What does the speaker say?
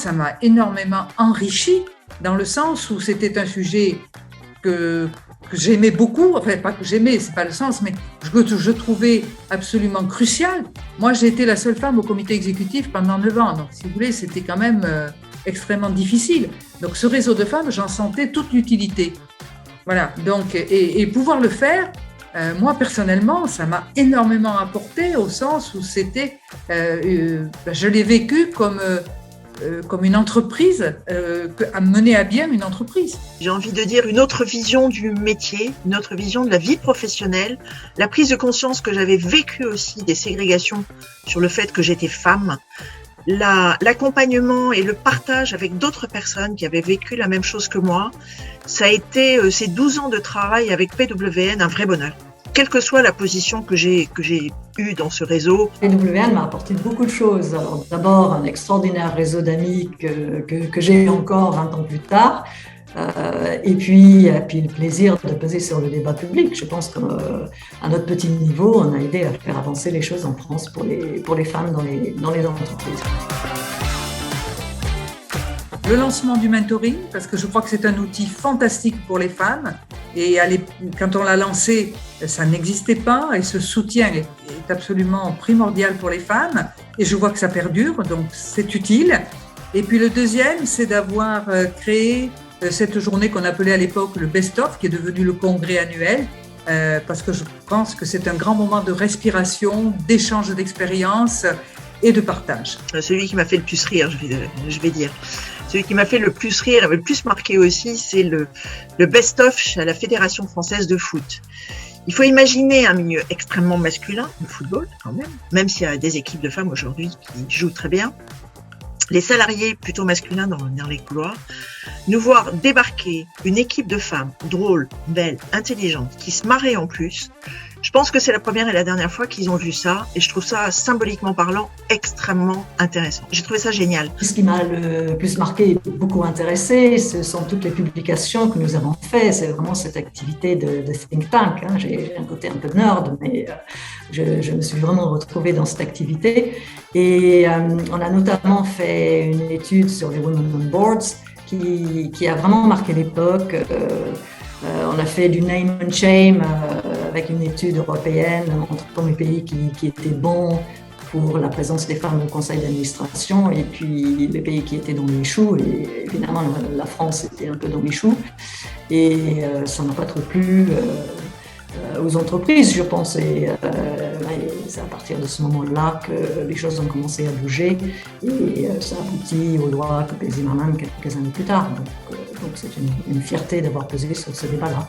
ça m'a énormément enrichi dans le sens où c'était un sujet que j'aimais beaucoup, enfin pas que j'aimais, c'est pas le sens, mais que je trouvais absolument crucial. Moi, j'ai été la seule femme au comité exécutif pendant 9 ans, donc si vous voulez, c'était quand même extrêmement difficile. Donc ce réseau de femmes, j'en sentais toute l'utilité. Voilà, donc, et pouvoir le faire, moi personnellement, ça m'a énormément apporté au sens où c'était, je l'ai vécu comme une entreprise, à mener à bien une entreprise. J'ai envie de dire une autre vision du métier, une autre vision de la vie professionnelle, la prise de conscience que j'avais vécu aussi des ségrégations sur le fait que j'étais femme, l'accompagnement et le partage avec d'autres personnes qui avaient vécu la même chose que moi, ça a été ces 12 ans de travail avec PWN un vrai bonheur. Quelle que soit la position que j'ai eue dans ce réseau. PWN m'a apporté beaucoup de choses. Alors, d'abord, un extraordinaire réseau d'amis que j'ai encore 20 ans plus tard. Et puis le plaisir de peser sur le débat public. Je pense qu'à notre petit niveau, on a aidé à faire avancer les choses en France pour les femmes dans les entreprises. Le lancement du mentoring, parce que je crois que c'est un outil fantastique pour les femmes. Et quand on l'a lancé, ça n'existait pas et ce soutien est absolument primordial pour les femmes. Et je vois que ça perdure, donc c'est utile. Et puis le deuxième, c'est d'avoir créé cette journée qu'on appelait à l'époque le Best-of, qui est devenu le congrès annuel, parce que je pense que c'est un grand moment de respiration, d'échange d'expériences et de partage. Celui qui m'a fait le plus rire, je vais dire. Celui qui m'a fait le plus rire et le plus marqué aussi, c'est le Best-of à la Fédération française de foot. Il faut imaginer un milieu extrêmement masculin, le football quand même s'il y a des équipes de femmes aujourd'hui qui jouent très bien. Les salariés plutôt masculins dans les couloirs, nous voir débarquer une équipe de femmes drôles, belles, intelligentes, qui se marraient en plus. Je pense que c'est la première et la dernière fois qu'ils ont vu ça et je trouve ça, symboliquement parlant, extrêmement intéressant. J'ai trouvé ça génial. Ce qui m'a le plus marqué et beaucoup intéressé, ce sont toutes les publications que nous avons faites. C'est vraiment cette activité de think tank. J'ai un côté un peu nerd, mais je me suis vraiment retrouvée dans cette activité. Et on a notamment fait une étude sur les Women on Boards qui a vraiment marqué l'époque. On a fait du name and shame avec une étude européenne entre les pays qui étaient bons pour la présence des femmes au conseil d'administration et puis les pays qui étaient dans les choux. Et évidemment, la France était un peu dans les choux. Et ça n'a pas trop plu aux entreprises, je pense. Et c'est à partir de ce moment-là que les choses ont commencé à bouger et ça aboutit aux lois que Zimmermann quelques années plus tard. Donc c'est une fierté d'avoir pesé sur ce débat-là.